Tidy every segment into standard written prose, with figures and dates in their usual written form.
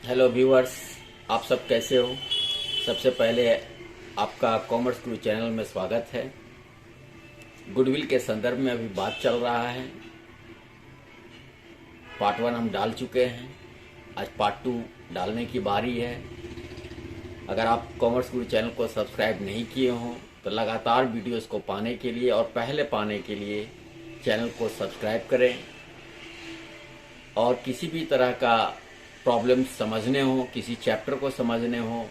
Hello viewers, आप सब कैसे हो। सबसे पहले आपका कॉमर्स गुरु चैनल में स्वागत है। गुडविल के संदर्भ में अभी बात चल रहा है। पार्ट 1 हम डाल चुके हैं, आज पार्ट 2 डालने की बारी है। अगर आप कॉमर्स गुरु चैनल को सब्सक्राइब नहीं किए हों तो लगातार वीडियोस को पाने के लिए और पहले पाने के लिए चैनल को सब्सक्राइब करें। और किसी भी तरह का प्रॉब्लम समझने हो, किसी चैप्टर को समझने हो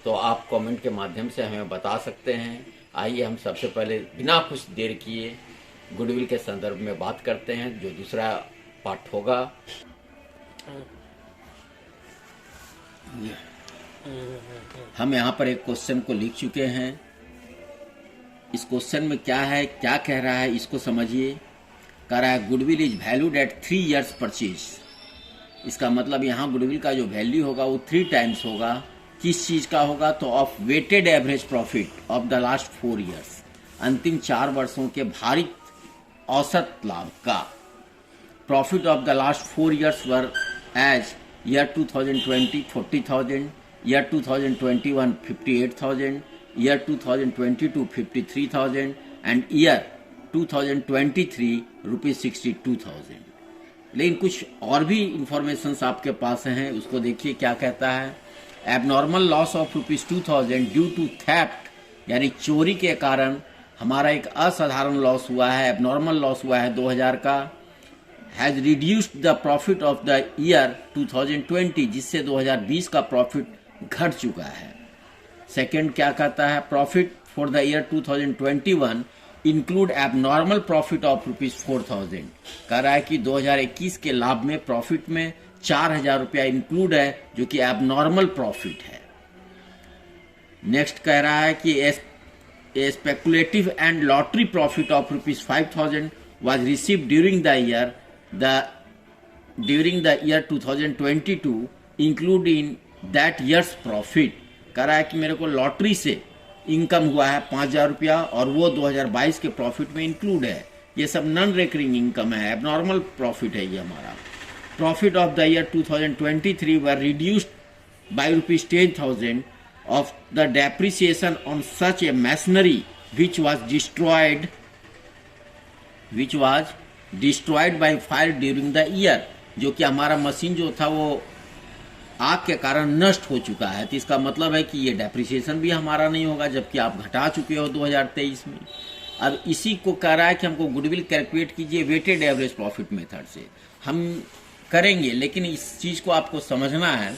तो आप कमेंट के माध्यम से हमें बता सकते हैं। आइए हम सबसे पहले बिना कुछ देर किए गुडविल के संदर्भ में बात करते हैं, जो दूसरा पार्ट होगा। हम यहाँ पर एक क्वेश्चन को लिख चुके हैं। इस क्वेश्चन में क्या है, क्या कह रहा है, इसको समझिए। कह रहा है goodwill is valued at 3 years purchase. इसका मतलब यहाँ गुडविल का जो वैल्यू होगा वो 3 times होगा। किस चीज का होगा, तो of weighted average profit of the last 4 years, अंतिम 4 वर्षों के भारित औसत लाभ का। Profit of the last 4 years were as year 2020 40,000, year 2021 58,000, year 2022 53,000 and year 2023 ₹62,000। लेकिन कुछ और भी इंफॉर्मेशन आपके पास हैं, उसको देखिए क्या कहता है। Abnormal loss of ₹2,000 due to theft, यानी चोरी के कारण हमारा एक असाधारण लॉस हुआ है, एबनॉर्मल लॉस हुआ है 2000 का। Has reduced the profit of the year 2020, जिससे 2020 का प्रॉफिट घट चुका है। सेकेंड क्या कहता है, profit for the year 2021 include abnormal profit of ₹4,000। कह रहा है कि 2021 के लाभ में, प्रॉफिट में 4,000 रुपया इंक्लूड है, जो कि एबनॉर्मल प्रॉफिट है। नेक्स्ट कह रहा है कि speculative and lottery profit of ₹5,000 was received during the year 2022 include in that years profit. कह रहा है कि मेरे को लॉटरी से इनकम हुआ है 5,000 रुपया और वो 2022 के प्रॉफिट में इंक्लूड है। ये सब नॉन रिकरिंग इनकम है, एबनॉर्मल प्रॉफिट है ये हमारा। Profit of the year 2023 were reduced by ₹10,000 of the depreciation on such A machinery which was destroyed by fire during the year. जो कि हमारा मशीन जो था वो आग के कारण नष्ट हो चुका है। तो इसका मतलब है कि ये डेप्रिसिएशन भी हमारा नहीं होगा, जबकि आप घटा चुके हो 2023 में। अब इसी को कह रहा है कि हमको गुडविल कैलकुलेट कीजिए वेटेड एवरेज प्रॉफिट मेथड से। हम करेंगे, लेकिन इस चीज़ को आपको समझना है।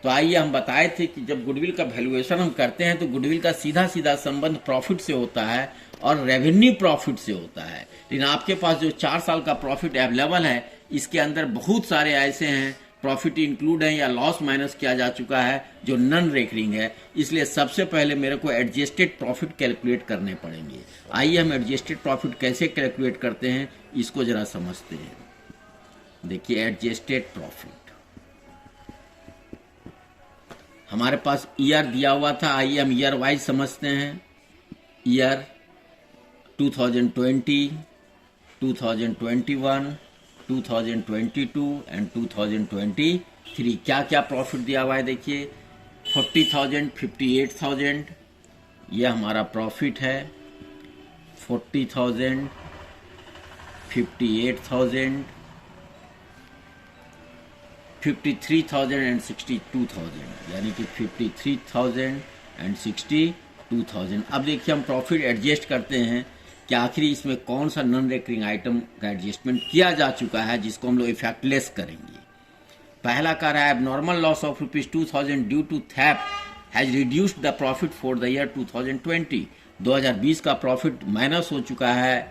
तो आइए, हम बताए थे कि जब गुडविल का वैल्यूएशन हम करते हैं तो गुडविल का सीधा सीधा संबंध प्रॉफिट से होता है और रेवेन्यू प्रॉफिट से होता है। लेकिन आपके पास जो 4 साल का प्रॉफिट अवेलेबल है, इसके अंदर बहुत सारे ऐसे हैं प्रॉफिट इंक्लूड है या लॉस माइनस किया जा चुका है जो नॉन रेकरिंग है। इसलिए सबसे पहले मेरे को एडजस्टेड प्रॉफिट कैलकुलेट करने पड़ेंगे। आइए हम एडजस्टेड प्रॉफिट कैसे कैलकुलेट करते हैं, इसको जरा समझते हैं। देखिए, एडजस्टेड प्रॉफिट हमारे पास ईयर दिया हुआ था। आइए हम ईयर वाइज समझते हैं। ईयर 2020, 2021, 2022 एंड 2023 क्या क्या प्रॉफिट दिया हुआ है। देखिए, 40,000, 58,000 ये हमारा प्रॉफिट है। 40,000, 58,000, 53,000 एंड 62,000, यानी कि 53,000 एंड 62,000। अब देखिए, हम प्रॉफिट एडजस्ट करते हैं कि आखिरी इसमें कौन सा नॉन रेकरिंग आइटम का एडजस्टमेंट किया जा चुका है, जिसको हम लोग इफेक्टलेस करेंगे। पहला कह रहा है abnormal loss of ₹2,000 due to theft has reduced the profit for the year 2020। 2020 का प्रॉफिट माइनस हो चुका है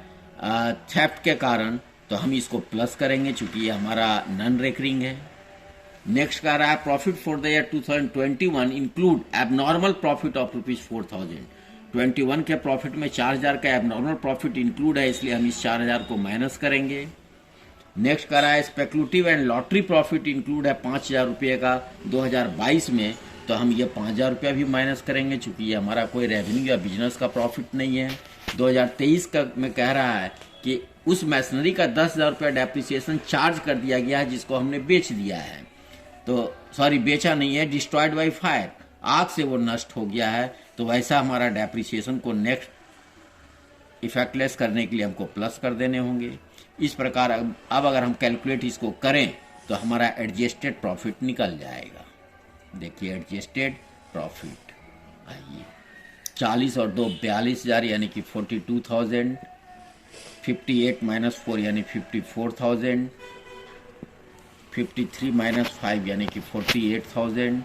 थेफ्ट के कारण, तो हम इसको प्लस करेंगे चूंकि ये हमारा नॉन रेकरिंग है। नेक्स्ट कह रहा है profit for the year 2021 include abnormal profit of ₹4,000। 21 के प्रॉफिट में 4,000 का एबनॉर्मल प्रॉफिट इंक्लूड है, इसलिए हम इस 4,000 को माइनस करेंगे। नेक्स्ट कह रहा है speculative and lottery profit include है 5,000 रुपये का 2022 में, तो हम ये 5,000 रुपया भी माइनस करेंगे, चूंकि ये हमारा कोई रेवेन्यू या बिजनेस का प्रॉफिट नहीं है। 2023 का में कह रहा है कि उस मशीनरी का 10,000 रुपया डेप्रिसिएशन चार्ज कर दिया गया है, जिसको हमने बेच दिया है। तो सॉरी बेचा नहीं है, डिस्ट्रॉयड बाय फायर, आग से वो नष्ट हो गया है। तो वैसा हमारा डेप्रिसिएशन को नेक्स्ट इफेक्टलेस करने के लिए हमको प्लस कर देने होंगे। इस प्रकार अब अगर हम कैलकुलेट इसको करें तो हमारा एडजस्टेड प्रॉफिट निकल जाएगा। देखिए एडजस्टेड प्रॉफिट, आइए 40 और 2 42,000 यानी कि 42,000, 58 माइनस 4 यानी 54,000, 53 माइनस 5 यानी कि 48,000,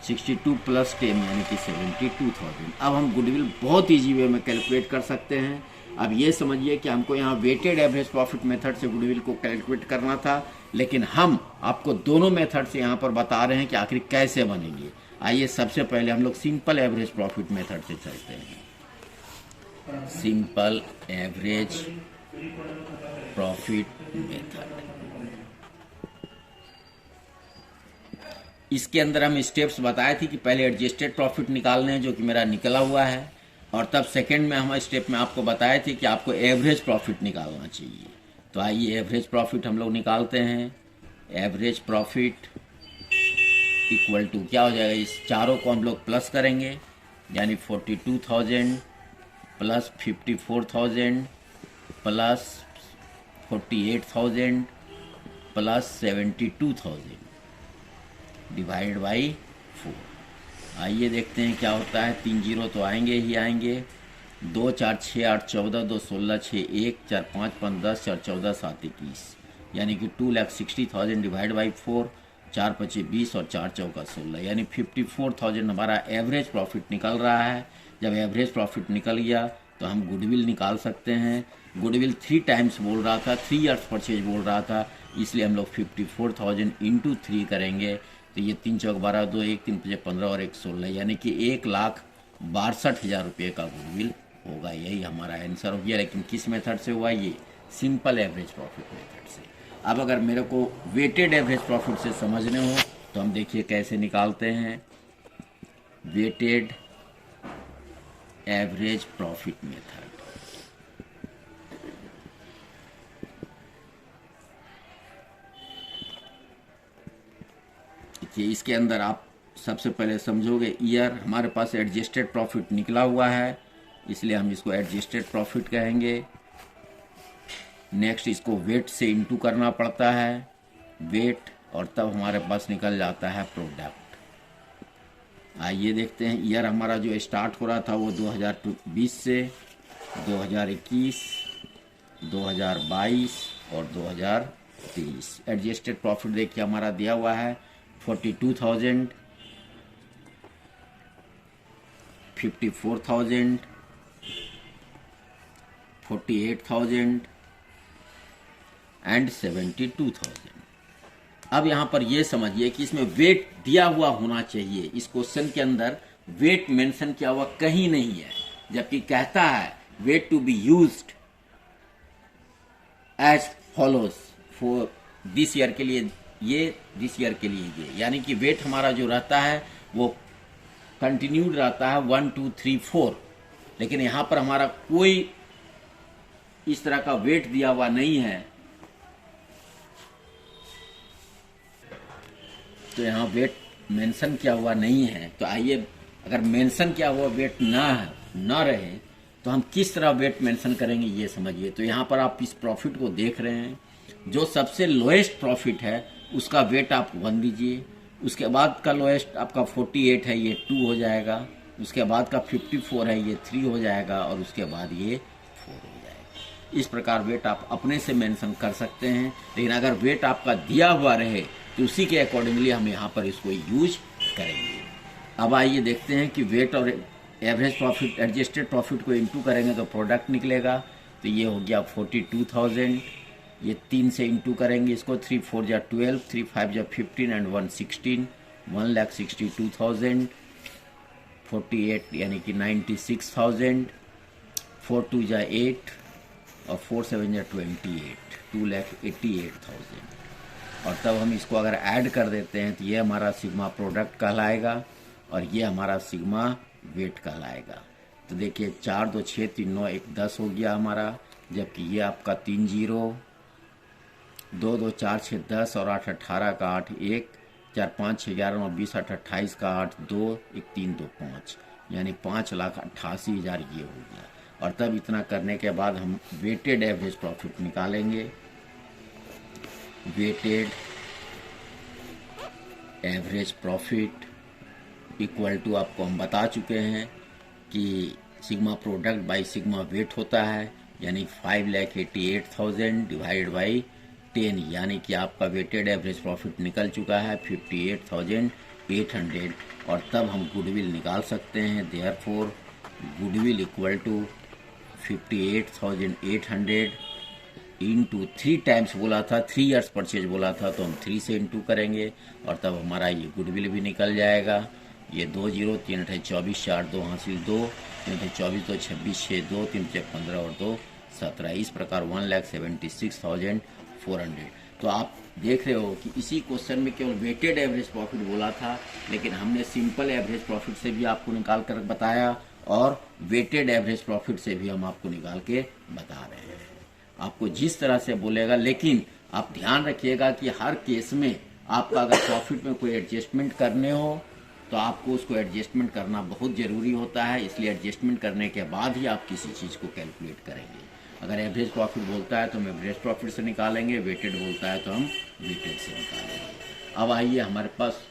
62 प्लस 10 यानी कि 72,000। अब हम गुडविल बहुत ईजी वे में कैलकुलेट कर सकते हैं। अब ये समझिए कि हमको यहाँ वेटेड एवरेज प्रॉफिट मेथड से गुडविल को कैलकुलेट करना था, लेकिन हम आपको दोनों मेथड से यहाँ पर बता रहे हैं कि आखिर कैसे बनेंगे। आइए सबसे पहले हम लोग सिंपल एवरेज प्रॉफिट मेथड से चलते हैं। सिंपल एवरेज प्रॉफिट मेथड, इसके अंदर हम स्टेप्स बताए थे कि पहले एडजस्टेड प्रॉफिट निकालने हैं जो कि मेरा निकला हुआ है, और तब सेकंड में हम स्टेप में आपको बताए थे कि आपको एवरेज प्रॉफिट निकालना चाहिए। तो आइए एवरेज प्रॉफिट हम लोग निकालते हैं। एवरेज प्रॉफिट इक्वल टू क्या हो जाएगा, इस चारों को हम लोग प्लस करेंगे, यानी 42,000 plus 54,000 plus 48,000 plus 72,000 divide by 4। आइए देखते हैं क्या होता है। 3 जीरो तो आएंगे ही आएंगे। 2 4 6 8 14, 2 16 6 1 4 5 5 10 4 14 7 21 यानी कि 2,60,000 डिवाइड बाई 4, 4 5 20 और 4 चौका 16 यानी 54,000 हमारा एवरेज प्रॉफिट निकल रहा है। जब एवरेज प्रॉफिट निकल गया तो हम गुडविल निकाल सकते हैं। गुडविल 3 टाइम्स बोल रहा था, 3 ईयर्स परचेज बोल रहा था, इसलिए हम लोग 54,000 इंटू 3 करेंगे। तो ये 3 चौक 12, 2 1 3 5 15 और 1 16 यानी कि 1,62,000 रुपये का गुडविल होगा। यही हमारा आंसर हो गया। लेकिन किस मेथड से हुआ, ये सिंपल एवरेज प्रॉफिट मेथड से। अब अगर मेरे को वेटेड एवरेज प्रॉफिट से समझने हो तो हम देखिए कैसे निकालते हैं। वेटेड एवरेज प्रॉफिट मेथड, इसके अंदर आप सबसे पहले समझोगे ईयर, हमारे पास एडजस्टेड प्रॉफिट निकला हुआ है इसलिए हम इसको एडजस्टेड प्रॉफिट कहेंगे। नेक्स्ट इसको वेट से इंटू करना पड़ता है, वेट, और तब हमारे पास निकल जाता है प्रोडक्ट। आइए देखते हैं, ईयर हमारा जो स्टार्ट हो रहा था वो 2020 से 2021, 2022 और 2023। एडजस्टेड प्रॉफिट देखिए हमारा दिया हुआ है 42,000, 54,000, 48,000 एंड 72,000। अब यहाँ पर ये समझिए कि इसमें वेट दिया हुआ होना चाहिए। इस क्वेश्चन के अंदर वेट मेंशन किया हुआ कहीं नहीं है, जबकि कहता है weight to be used as follows for this year के लिए ये, दिस ईयर के लिए ये, यानी कि वेट हमारा जो रहता है वो कंटिन्यूड रहता है 1 2 3 4। लेकिन यहाँ पर हमारा कोई इस तरह का वेट दिया हुआ नहीं है, तो यहाँ वेट मेंशन किया हुआ नहीं है। तो आइए, अगर मेंशन किया हुआ वेट ना रहे तो हम किस तरह वेट मेंशन करेंगे ये समझिए। तो यहाँ पर आप इस प्रॉफिट को देख रहे हैं, जो सबसे लोएस्ट प्रॉफिट है उसका वेट आप 1 दीजिए, उसके बाद का लोएस्ट आपका 48 है, ये 2 हो जाएगा, उसके बाद का 54 है, ये 3 हो जाएगा, और उसके बाद ये 4 हो जाएगा। इस प्रकार वेट आप अपने से मेंशन कर सकते हैं, लेकिन अगर वेट आपका दिया हुआ रहे तो उसी के अकॉर्डिंगली हम यहाँ पर इसको यूज करेंगे। अब आइए देखते हैं कि वेट और एवरेज प्रॉफिट, एडजस्टेड प्रॉफिट को इंटू करेंगे तो प्रोडक्ट निकलेगा। तो ये हो गया 42,000, ये 3 से इंटू करेंगे इसको, 3 4 जा 12, 3 5 जा 15 एंड 1 16, 1,62,000, 48 यानी कि 96,000, 4 2 जा 8 और 4 7 जा 28, 2,88,000। और तब हम इसको अगर ऐड कर देते हैं तो ये हमारा सिग्मा प्रोडक्ट कहलाएगा और ये हमारा सिग्मा वेट कहलाएगा। तो देखिए 4 2 6 3 9 1 10 हो गया हमारा, जबकि ये आपका 3 0, 2 2 4 6 10 और 8 18 का 8 1 4 5 6 11 9 20 8 28 का 8 2 1 3 2 5 यानी 5,88,000 ये हो गया। और तब इतना करने के बाद हम वेटेड एवरेज प्रॉफिट निकालेंगे। Weighted average profit equal to, आपको हम बता चुके हैं कि sigma product by sigma weight होता है, यानी 5,88,000 डिवाइड बाई 10, यानी कि आपका वेटेड एवरेज प्रॉफिट निकल चुका है 58,800। और तब हम गुडविल निकाल सकते हैं। Therefore goodwill equal to 58,800 into 3 times बोला था, 3 ईयर्स परचेज बोला था, तो हम 3 से इंटू करेंगे और तब हमारा ये गुडविल भी निकल जाएगा। ये 2 0 3 8 24 4 2 हासिल 2 3 24 2 26 6 2 3 15 और 2 17। इस प्रकार 1,76,400। तो आप देख रहे हो कि इसी क्वेश्चन में केवल वेटेड एवरेज प्रॉफिट बोला था, लेकिन हमने सिंपल एवरेज प्रॉफिट से भी आपको निकाल कर बताया और वेटेड एवरेज प्रॉफिट से भी हम आपको निकाल के बता रहे हैं। आपको जिस तरह से बोलेगा, लेकिन आप ध्यान रखिएगा कि हर केस में आपका अगर प्रॉफिट में कोई एडजस्टमेंट करने हो तो आपको उसको एडजस्टमेंट करना बहुत ज़रूरी होता है। इसलिए एडजस्टमेंट करने के बाद ही आप किसी चीज़ को कैलकुलेट करेंगे। अगर एवरेज प्रॉफिट बोलता है तो हम एवरेज प्रॉफिट से निकालेंगे, वेटेड बोलता है तो हम वेटेड से निकालेंगे। अब आइए, हमारे पास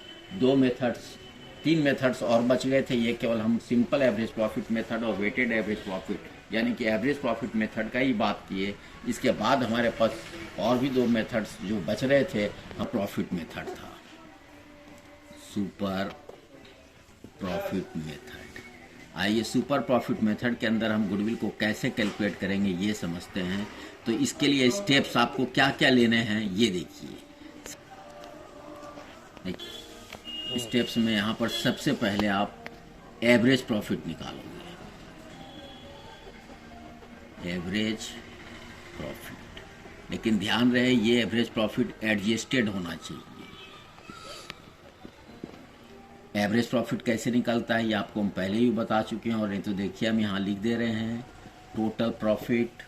3 मेथड्स और बच गए थे। ये केवल हम सिंपल एवरेज प्रॉफिट मेथड और वेटेड एवरेज प्रॉफिट यानी कि एवरेज प्रॉफिट मेथड का ही बात किए। इसके बाद हमारे पास और भी 2 मेथड्स जो बच रहे थे, हम प्रॉफिट मेथड था, सुपर प्रॉफिट मेथड। आइए, सुपर प्रॉफिट मेथड के अंदर हम गुडविल को कैसे कैलकुलेट करेंगे ये समझते हैं। तो इसके लिए स्टेप्स आपको क्या क्या लेने हैं ये देखिए। स्टेप्स में यहाँ पर सबसे पहले आप एवरेज प्रॉफिट निकालोगे। एवरेज प्रॉफिट, लेकिन ध्यान रहे ये एवरेज प्रॉफिट एडजस्टेड होना चाहिए। एवरेज प्रॉफिट कैसे निकलता है ये आपको हम पहले ही बता चुके हैं, और नहीं तो देखिए हम यहाँ लिख दे रहे हैं, total profit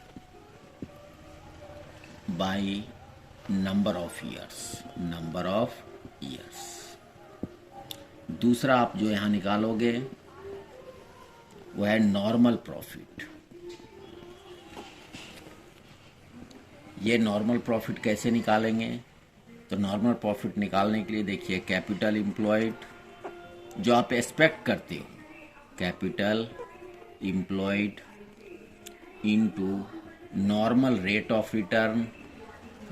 by number of years. Number of years. दूसरा आप जो यहाँ निकालोगे वो है नॉर्मल प्रॉफिट। ये नॉर्मल प्रॉफिट कैसे निकालेंगे? तो नॉर्मल प्रॉफिट निकालने के लिए देखिए, कैपिटल एम्प्लॉयड जो आप एक्सपेक्ट करते हो, capital employed into normal rate of return,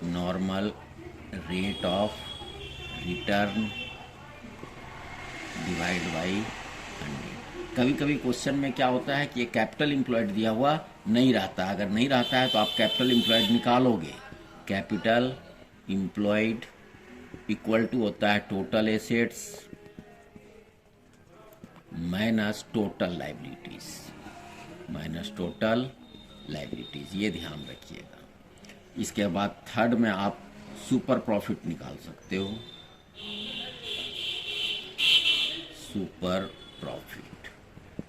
normal rate of return divide by 100। कभी कभी क्वेश्चन में क्या होता है कि ये कैपिटल एम्प्लॉयड दिया हुआ नहीं रहता। अगर नहीं रहता है तो आप कैपिटल एम्प्लॉयड निकालोगे। कैपिटल एम्प्लॉयड इक्वल टू होता है total assets minus total liabilities, minus total liabilities, ये ध्यान रखिएगा। इसके बाद थर्ड में आप सुपर प्रॉफिट निकाल सकते हो, सुपर प्रॉफिट।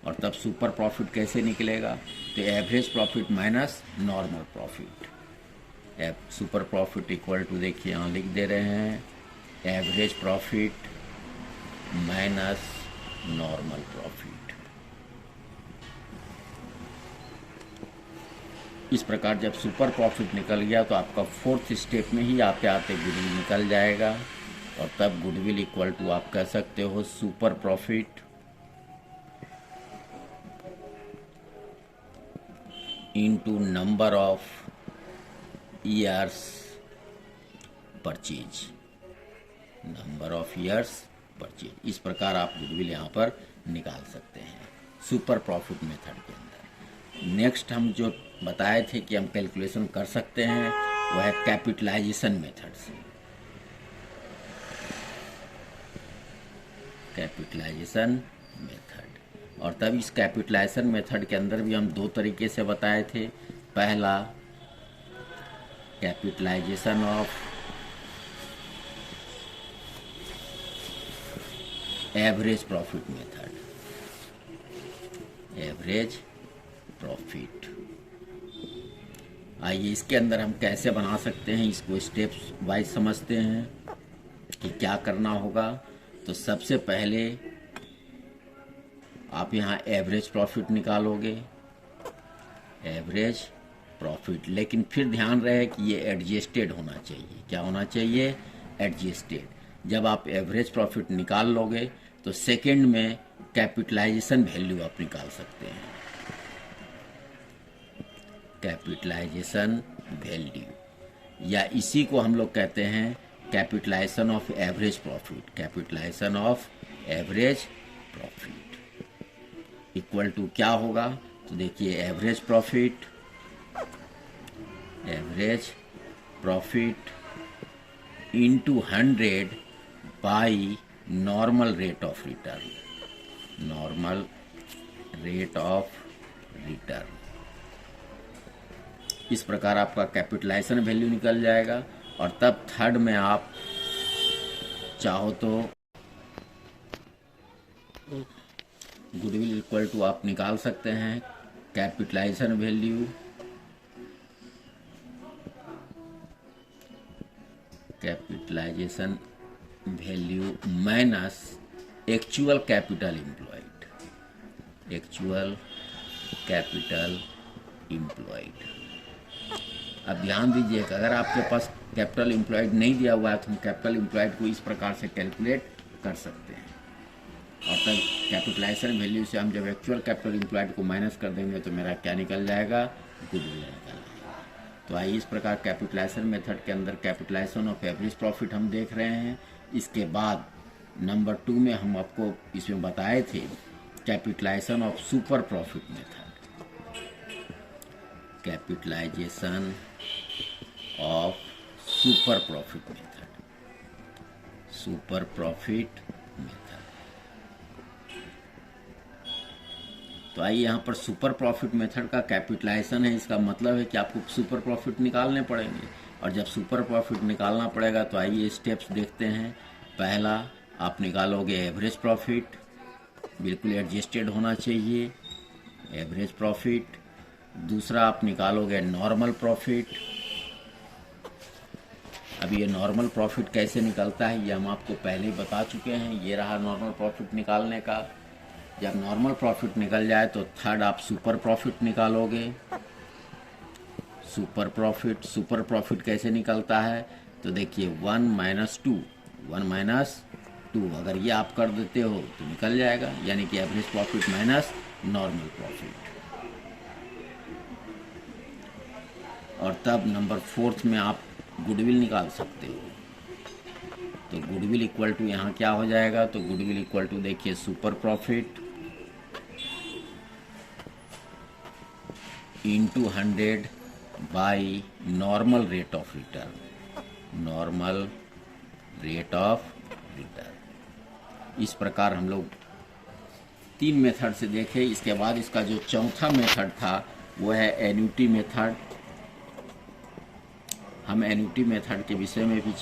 और तब सुपर प्रॉफिट कैसे निकलेगा? तो average profit minus normal profit. Super profit equal to, देखिए यहाँ लिख दे रहे हैं, average profit minus normal profit. इस प्रकार जब सुपर प्रॉफिट निकल गया तो आपका फोर्थ स्टेप में ही आते आते गुडविल निकल जाएगा। और तब गुडविल इक्वल टू आप कह सकते हो super profit into number of years purchase, number of years purchase. इस प्रकार आप गुडविल यहाँ पर निकाल सकते हैं सुपर प्रॉफिट मेथड के अंदर। नेक्स्ट हम जो बताए थे कि हम कैलकुलेशन कर सकते हैं वो है कैपिटलाइजेशन मेथड से। Capitalisation method. और तब इस कैपिटलाइजेशन मेथड के अंदर भी हम 2 तरीके से बताए थे। पहला capitalisation of average profit method, average profit. आइए इसके अंदर हम कैसे बना सकते हैं, इसको स्टेप्स वाइज समझते हैं। कि क्या करना होगा। तो सबसे पहले आप यहाँ एवरेज प्रॉफिट निकालोगे, एवरेज प्रॉफिट, लेकिन फिर ध्यान रहे कि ये एडजस्टेड होना चाहिए। क्या होना चाहिए? एडजस्टेड। जब आप एवरेज प्रॉफिट निकाल लोगे तो सेकंड में कैपिटलाइजेशन वैल्यू आप निकाल सकते हैं, कैपिटलाइजेशन वैल्यू, या इसी को हम लोग कहते हैं capitalisation of average profit, capitalisation of average profit equal to क्या होगा? तो देखिए average profit into 100 by normal rate of return, normal rate of return. इस प्रकार आपका कैपिटलाइजेशन वैल्यू निकल जाएगा। और तब थर्ड में आप चाहो तो गुडविल इक्वल टू आप निकाल सकते हैं capitalisation value, capitalisation value minus actual capital employed, actual capital employed. अब ध्यान दीजिए कि अगर आपके पास कैपिटल एम्प्लॉयड नहीं दिया हुआ है तो हम कैपिटल एम्प्लॉयड को इस प्रकार से कैलकुलेट कर सकते हैं। और तब कैपिटलाइजेशन वैल्यू से हम जब एक्चुअल कैपिटल एम्प्लॉयड को माइनस कर देंगे तो मेरा क्या निकल जाएगा? गुडविल निकल जाएगा। तो आइए इस प्रकार कैपिटलाइजेशन मेथड के अंदर कैपिटलाइजेशन ऑफ एवरेज प्रॉफिट हम देख रहे हैं। इसके बाद नंबर 2 में हम आपको इसमें बताए थे capitalisation of super profit method, capitalisation of super profit method, super profit method. तो आइए यहाँ पर सुपर प्रॉफिट मेथड का कैपिटलाइजेशन है, इसका मतलब है कि आपको सुपर प्रॉफिट निकालने पड़ेंगे। और जब सुपर प्रॉफिट निकालना पड़ेगा तो आइए स्टेप्स देखते हैं। पहला आप निकालोगे एवरेज प्रॉफिट, बिल्कुल एडजस्टेड होना चाहिए एवरेज प्रॉफिट। दूसरा आप निकालोगे नॉर्मल प्रॉफिट। अब ये नॉर्मल प्रॉफिट कैसे निकलता है ये हम आपको पहले ही बता चुके हैं। ये रहा नॉर्मल प्रॉफिट निकालने का। जब नॉर्मल प्रॉफिट निकल जाए तो थर्ड आप सुपर प्रॉफिट निकालोगे, सुपर प्रॉफिट। सुपर प्रॉफिट कैसे निकलता है? तो देखिए 1 माइनस 2, 1 माइनस 2 अगर ये आप कर देते हो तो निकल जाएगा, यानी कि average profit minus normal profit. और तब नंबर 4 में आप गुडविल निकाल सकते हो। तो गुडविल इक्वल टू यहाँ क्या हो जाएगा? तो गुडविल इक्वल टू देखिए super profit into 100 by normal rate of return, normal rate of return. इस प्रकार हम लोग 3 मेथड से देखे। इसके बाद इसका जो चौथा मेथड था वो है एन्युटी मेथड। हम एन्युटी मेथड के विषय में भी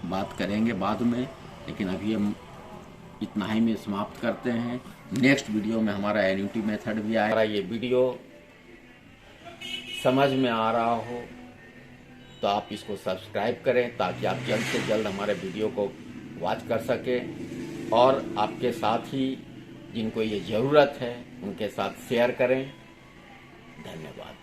बात करेंगे बाद में, लेकिन अभी हम इतना ही में समाप्त करते हैं। नेक्स्ट वीडियो में हमारा एन्युटी मेथड भी आएगा। ये वीडियो समझ में आ रहा हो तो आप इसको सब्सक्राइब करें ताकि आप जल्द से जल्द हमारे वीडियो को वॉच कर सकें, और आपके साथ ही जिनको ये ज़रूरत है उनके साथ शेयर करें। धन्यवाद।